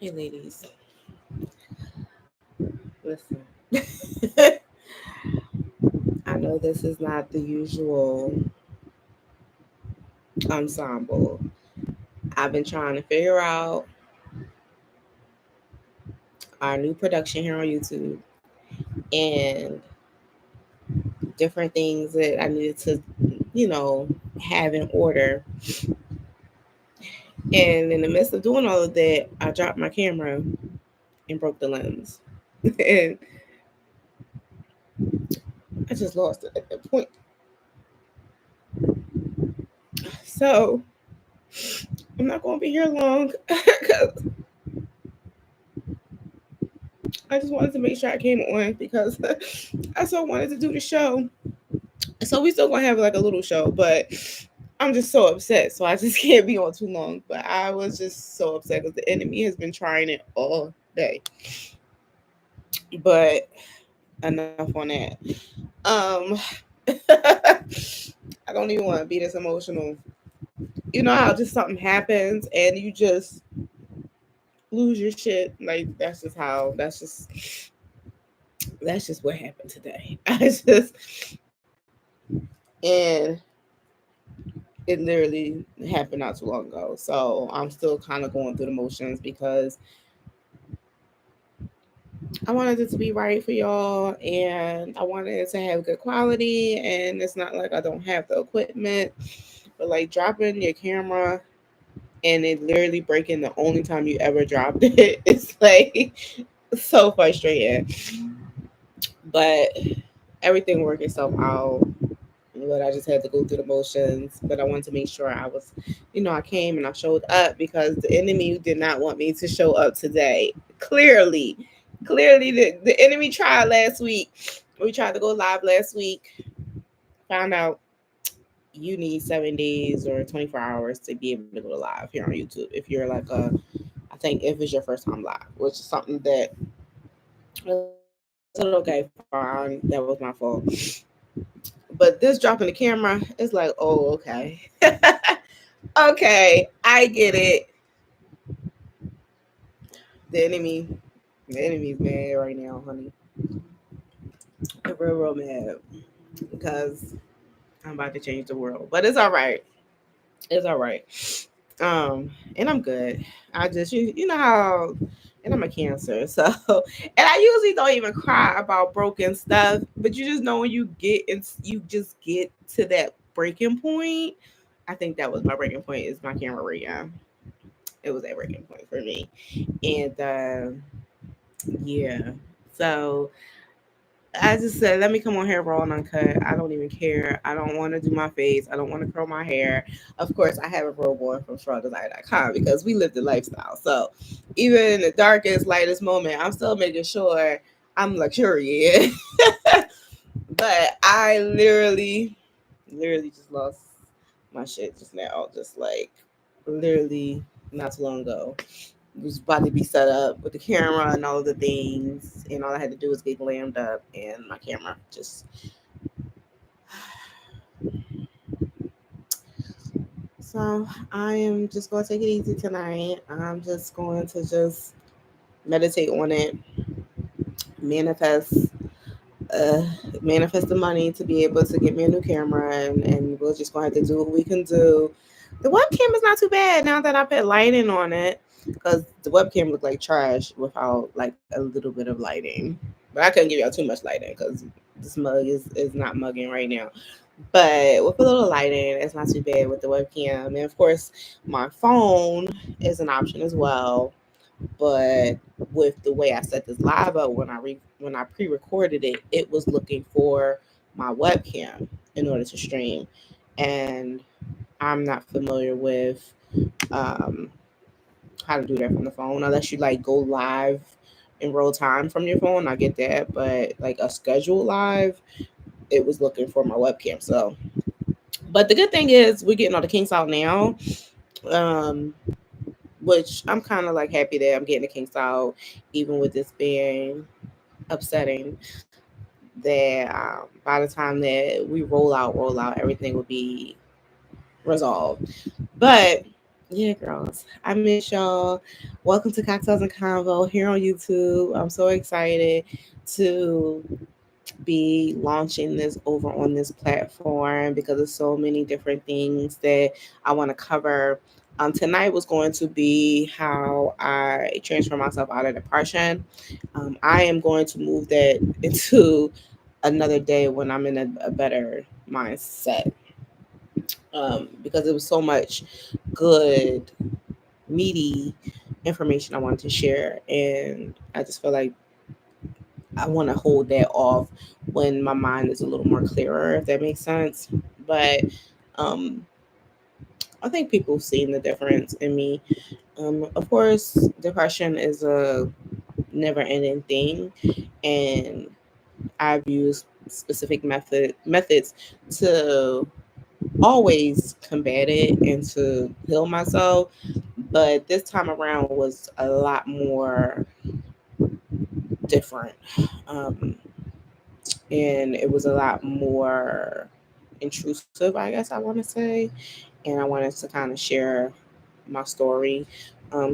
Hey, ladies, listen. I know this is not the usual ensemble. I've been trying to figure out our new production here on YouTube and different things that I needed to, you know, have in order. And in the midst of doing all of that, I dropped my camera and broke the lens. And I just lost it at that point. So I'm not going to be here long because I just wanted to make sure I came on because I so wanted to do the show. So we still gonna have like a little show, but I'm just so upset. So I just can't be on too long. But I was just so upset because the enemy has been trying it all day. But enough on that. Um I don't even want to be this emotional. You know how just something happens and you just lose your shit. Like that's just what happened today. I just and it literally happened not too long ago. So I'm still kind of going through the motions because I wanted it to be right for y'all and I wanted it to have good quality. And it's not like I don't have the equipment, but like dropping your camera and it literally breaking the only time you ever dropped it, it's like so frustrating. But everything worked itself out. But I just had to go through the motions. But I wanted to make sure I was, I came and I showed up because the enemy did not want me to show up today. Clearly, the enemy tried last week. We tried to go live last week. Found out you need 7 days or 24 hours to be able to go live here on YouTube. If you're like I think if it's your first time live, which is something that I said, okay, fine, that was my fault. But this dropping the camera is like, oh, okay. Okay, I get it. The enemy, the enemy's mad right now, honey. I'm real mad because I'm about to change the world. But it's all right. It's all right. And I'm good. I just you know how and I'm a cancer, so and I usually don't even cry about broken stuff, but you just know when you just get to that breaking point. I think that was my breaking point is my camera right now. It was that breaking point for me. And yeah. So I just said, let me come on here raw and uncut. I don't even care. I don't want to do my face. I don't want to curl my hair. Of course, I have a robe on from strongdesign.com because we live the lifestyle. So even in the darkest, lightest moment, I'm still making sure I'm luxurious. But I literally just lost my shit just now. Just like literally not too long ago. It was about to be set up with the camera and all of the things, and all I had to do was get glammed up, and my camera just. So I am just going to take it easy tonight. I'm just going to just meditate on it, manifest, uh, manifest the money to be able to get me a new camera, and we're just going to have to do what we can do. The webcam is not too bad now that I put lighting on it because the webcam looked like trash without like a little bit of lighting. But I couldn't give y'all too much lighting because this mug is not mugging right now. But with a little lighting, it's not too bad with the webcam. And of course, my phone is an option as well. But with the way I set this live up when I pre-recorded it, it was looking for my webcam in order to stream, and I'm not familiar with um, how to do that from the phone unless you like go live in real time from your phone. I get that, but like a scheduled live, it was looking for my webcam. So, but the good thing is we're getting all the kinks out now. Um, which I'm kind of like happy that I'm getting the kinks out, even with this being upsetting. That by the time that we roll out, everything will be resolved. But Yeah, girls. I miss y'all. Welcome to Cocktails and Convo here on YouTube. I'm so excited to be launching this over on this platform because there's so many different things that I want to cover. Tonight was going to be how I transfer myself out of depression. I am going to move that into another day when I'm in a better mindset, because it was so much good, meaty information I wanted to share. And I just feel like I want to hold that off when my mind is a little more clearer, if that makes sense. But um, I think people have seen the difference in me. Of course, depression is a never ending thing, and I've used specific methods to always combat it and to heal myself. But this time around was a lot more different. Um, and it was a lot more intrusive, I guess I want to say. And I wanted to kind of share my story.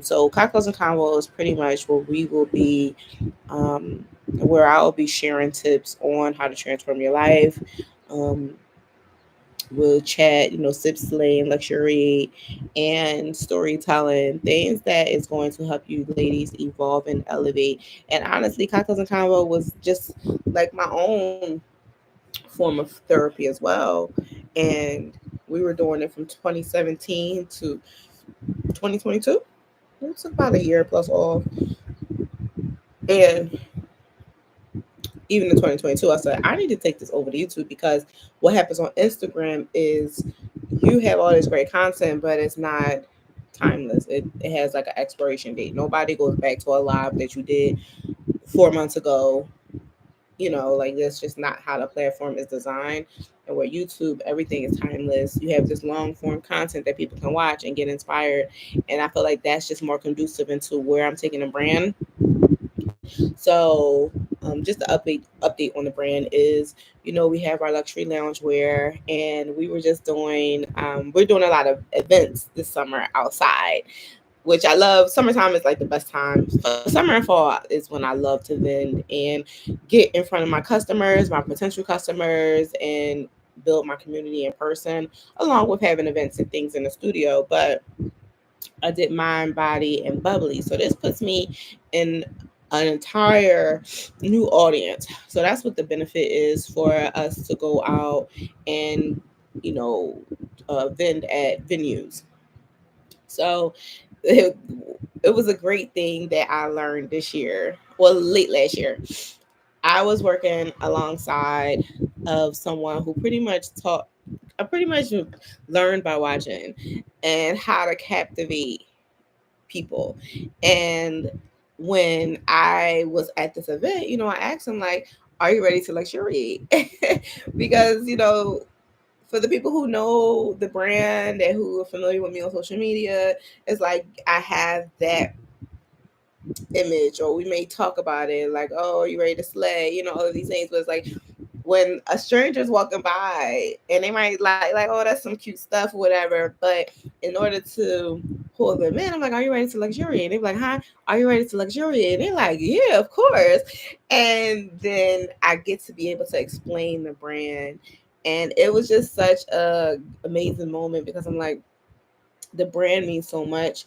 So, Cocktails and Convo is pretty much um, where I'll be sharing tips on how to transform your life. Um, we'll chat, sip, slay, and luxury, and storytelling, things that is going to help you ladies evolve and elevate. And honestly, Cocktails and Convo was just like my own form of therapy as well. And we were doing it from 2017 to 2022. It took about a year plus off. And even in 2022, I said, I need to take this over to YouTube because what happens on Instagram is you have all this great content, but it's not timeless. It has like an expiration date. Nobody goes back to a live that you did 4 months ago. Like that's just not how the platform is designed. And where YouTube, everything is timeless. You have this long form content that people can watch and get inspired. And I feel like that's just more conducive into where I'm taking the brand. So, just the update on the brand is, we have our luxury loungewear, and we're doing a lot of events this summer outside, which I love. Summertime is like the best time. Summer and fall is when I love to vend and get in front of my customers, my potential customers, and build my community in person, along with having events and things in the studio. But I did mind, body, and bubbly. So this puts me in an entire new audience. So that's what the benefit is for us to go out and, you know, vend at venues. So it was a great thing that I learned this year. Well, late last year. I was working alongside of someone who pretty much taught I pretty much learned by watching and how to captivate people. And when I was at this event, I asked him like, "Are you ready to luxuriate?" Because for the people who know the brand and who are familiar with me on social media, it's like I have that image, or we may talk about it like, "Oh, are you ready to slay?" All of these things. But it's like when a stranger's walking by and they might like, "Oh, that's some cute stuff," or whatever. But in order to pull them in, I'm like, "Are you ready to luxuriate?" They're like, "Hi, are you ready to luxuriate?" They're like, "Yeah, of course." And then I get to be able to explain the brand. And it was just such a amazing moment because I'm like, the brand means so much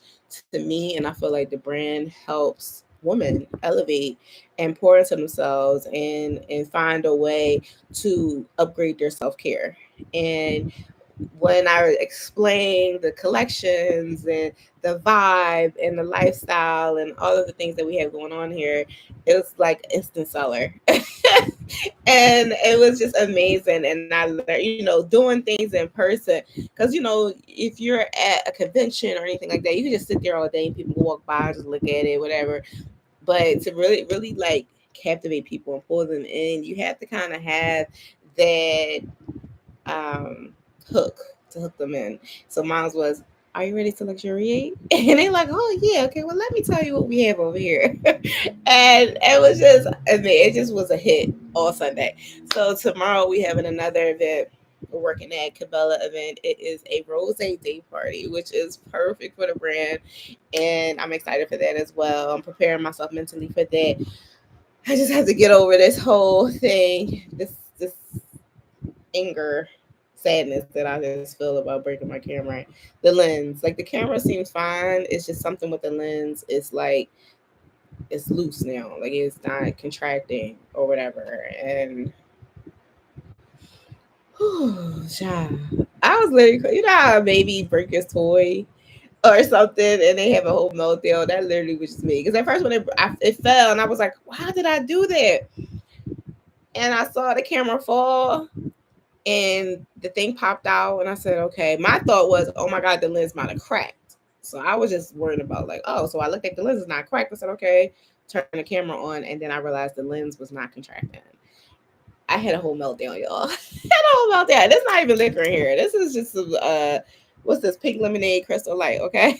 to me, and I feel like the brand helps women elevate and pour into themselves and find a way to upgrade their self-care. And when I explain the collections and the vibe and the lifestyle and all of the things that we have going on here, it was like instant seller. And it was just amazing. And I learned, doing things in person, because if you're at a convention or anything like that, you can just sit there all day and people will walk by, just look at it, whatever. But to really really like captivate people and pull them in, you have to kind of have that um hook to hook them in. So mine was, "Are you ready to luxuriate?" And they're like, "Oh yeah, okay, well let me tell you what we have over here." And it was just, I mean, it just was a hit all Sunday. So tomorrow we having another event. working at Cabela event. It is a rose day party, which is perfect for the brand. And I'm excited for that as well. I'm preparing myself mentally for that. I just have to get over this whole thing, this anger, sadness that I just feel about breaking my camera. The lens, like the camera seems fine. It's just something with the lens. It's like it's loose now. Like it's not contracting or whatever. And child, I was literally, you know how a baby break his toy or something and they have a whole meltdown. That literally was just me. Because at first when it fell and I was like, why did I do that? And I saw the camera fall and the thing popped out and I said, okay. My thought was, oh my God, the lens might have cracked. So I was just worried about like, oh, so I looked at the lens is not cracked. I said, okay, turn the camera on, and then I realized the lens was not contracting. I had a whole meltdown, y'all. I had a whole meltdown. This is not even liquor in here. This is just some what's this, pink lemonade crystal light, okay?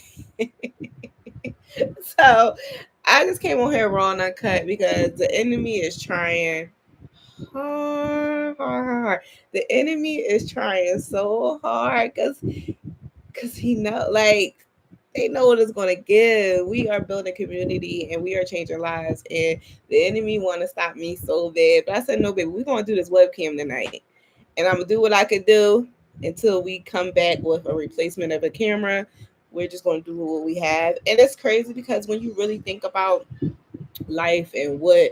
So I just came on here raw and uncut because the enemy is trying hard, hard, hard. The enemy is trying so hard because he know, like, they know what it's gonna give. We are building community and we are changing lives, and the enemy want to stop me so bad. But I said, no, baby, we're gonna do this webcam tonight, and I'm gonna do what I could do until we come back with a replacement of a camera. We're just gonna do what we have, and it's crazy because when you really think about life and what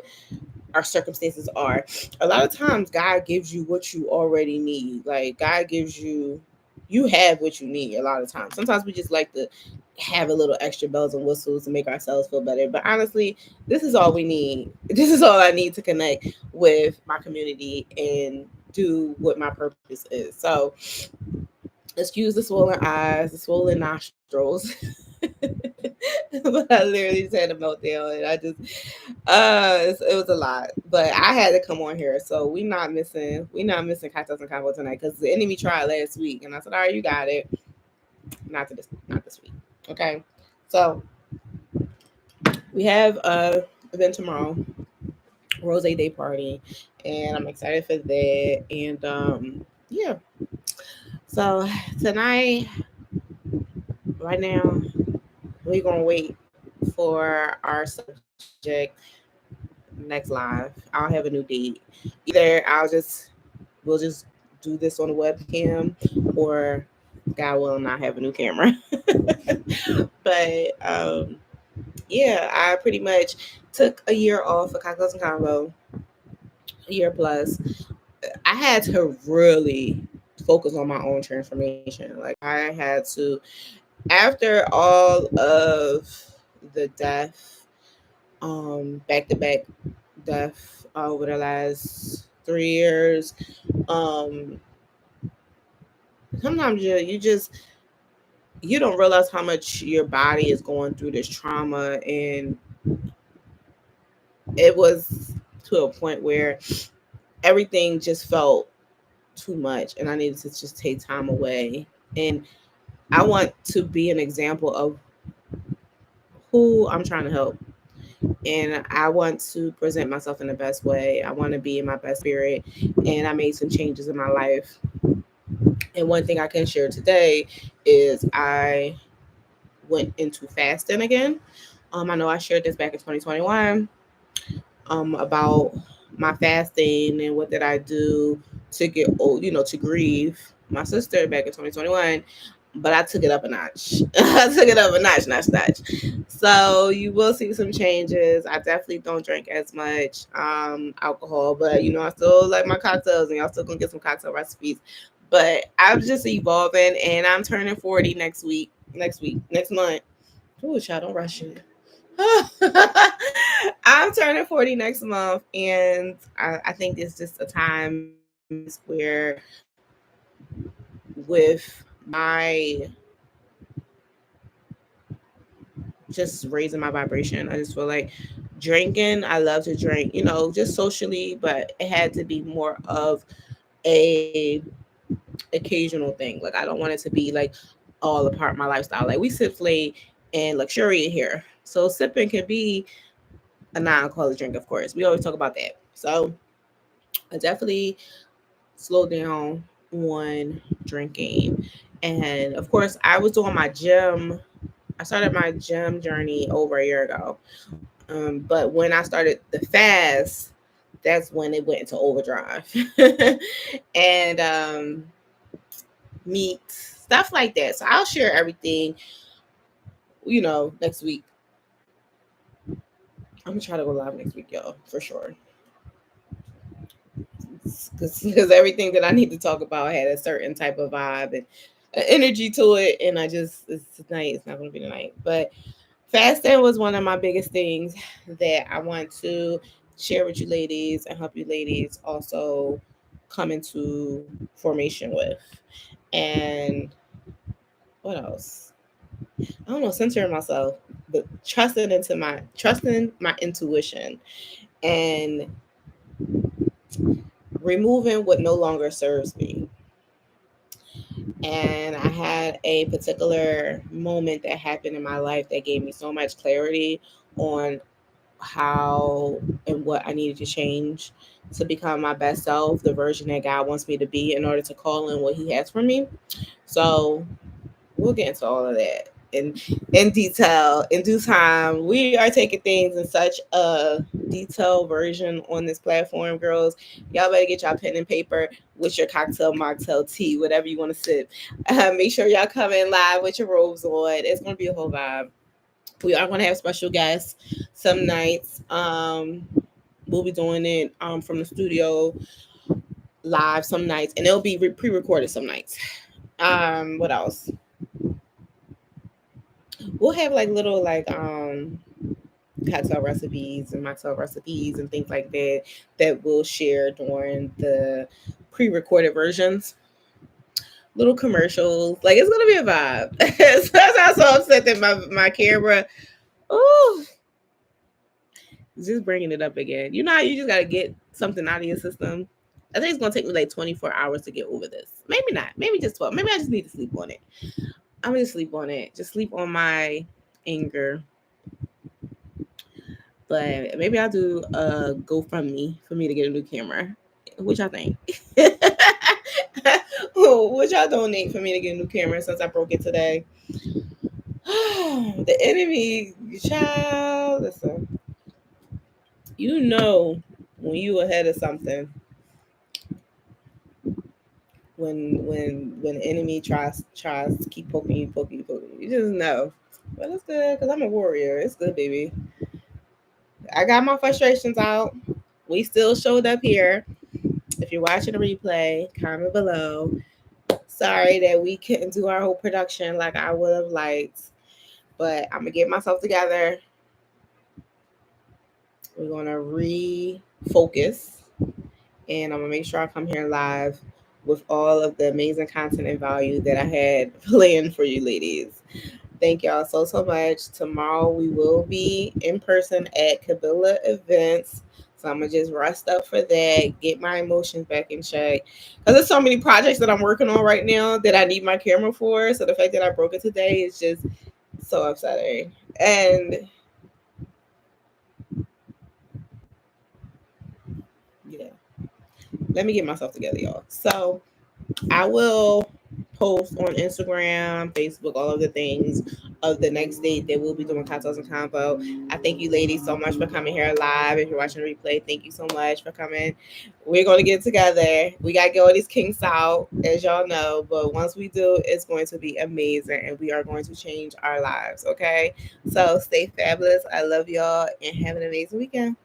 our circumstances are, a lot of times God gives you what you already need. Like God gives you, you have what you need a lot of times. Sometimes we just like to have a little extra bells and whistles to make ourselves feel better, but honestly, this is all we need. This is all I need to connect with my community and do what my purpose is. So excuse the swollen eyes, the swollen nostrils. But I literally just had a meltdown and I just it was a lot. But I had to come on here. So we not missing cocktails and convo tonight because the enemy tried last week and I said, all right, you got it. Not this week. Okay. So we have a event tomorrow, Rose Day party, and I'm excited for that. And yeah. So tonight, right now, we're gonna wait for our subject next live. I'll have a new date. Either we'll just do this on a webcam, or God will not have a new camera. But yeah, I pretty much took a year off of Cocktails and Convo, a year plus. I had to really focus on my own transformation. Like I had to, after all of the death, back to back death over the last 3 years. Um, Sometimes you don't realize how much your body is going through this trauma, and it was to a point where everything just felt too much, and I needed to just take time away. And I want to be an example of who I'm trying to help, and I want to present myself in the best way. I want to be in my best spirit, and I made some changes in my life. And one thing I can share today is I went into fasting again. I know I shared this back in 2021 about my fasting and what did I do to get old, to grieve my sister back in 2021. But I took it up a notch. I took it up a notch, notch. So you will see some changes. I definitely don't drink as much alcohol, but I still like my cocktails, and y'all still gonna get some cocktail recipes. But I'm just evolving, and I'm turning 40 next week. Next month. Oh, child, don't rush it. I'm turning 40 next month, and I think it's just a time and space where, with my just raising my vibration, I just feel like drinking. I love to drink, just socially, but it had to be more of a occasional thing. Like I don't want it to be like all a part of my lifestyle. Like we sip late and luxuriate here, so sipping can be a non-alcoholic drink, of course. We always talk about that. So I definitely slow down on drinking. And of course, I was doing my gym. I started my gym journey over a year ago. But when I started the fast, that's when it went into overdrive. And meat, stuff like that. So I'll share everything, next week. I'm gonna try to go live next week, y'all, for sure. Because everything that I need to talk about had a certain type of vibe and energy to it, and it's tonight. It's not gonna be tonight, but fasting was one of my biggest things that I want to share with you ladies and help you ladies also come into formation with. And what else? I don't know, centering myself, but trusting my intuition and removing what no longer serves me. And I had a particular moment that happened in my life that gave me so much clarity on how and what I needed to change to become my best self, the version that God wants me to be in order to call in what He has for me. So we'll get into all of that in detail in due time. We are taking things in such a detailed version on this platform, girls. Y'all better get y'all pen and paper with your cocktail, mocktail, tea, whatever you want to sip. Make sure y'all come in live with your robes on. It's gonna be a whole vibe. We are gonna have special guests some nights. We'll be doing it from the studio live some nights, and it'll be pre-recorded some nights. What else? We'll have like little cocktail recipes and mocktail recipes and things like that that we'll share during the pre-recorded versions. Little commercials, like it's gonna be a vibe. So I'm so upset that my camera, oh, just bringing it up again. You know how you just gotta get something out of your system. I think it's gonna take me like 24 hours to get over this. Maybe not. Maybe just 12. Maybe I just need to sleep on it. I'm gonna sleep on it. Just sleep on my anger. But maybe I'll do a GoFundMe for me to get a new camera. What y'all think? What y'all donate for me to get a new camera since I broke it today? The enemy, child. Listen, when you ahead of something, when the enemy tries to keep poking you, you just know. But it's good because I'm a warrior. It's good, baby. I got my frustrations out. We still showed up here. If you're watching the replay, comment below. Sorry that we couldn't do our whole production like I would have liked, but I'm gonna get myself together. We're gonna refocus, and I'm gonna make sure I come here live with all of the amazing content and value that I had planned for you ladies. Thank y'all so much. Tomorrow we will be in person at Kabila Events. So I'm gonna just rest up for that, get my emotions back in check. Because there's so many projects that I'm working on right now that I need my camera for. So the fact that I broke it today is just so upsetting. And yeah, let me get myself together, y'all. So I will post on Instagram, Facebook, all of the things of the next date that we'll be doing cocktails and convo. I thank you ladies so much for coming here live. If you're watching the replay, thank you so much for coming. We're going to get together. We got to get all these kinks out, as y'all know. But once we do, it's going to be amazing and we are going to change our lives, okay? So stay fabulous. I love y'all and have an amazing weekend.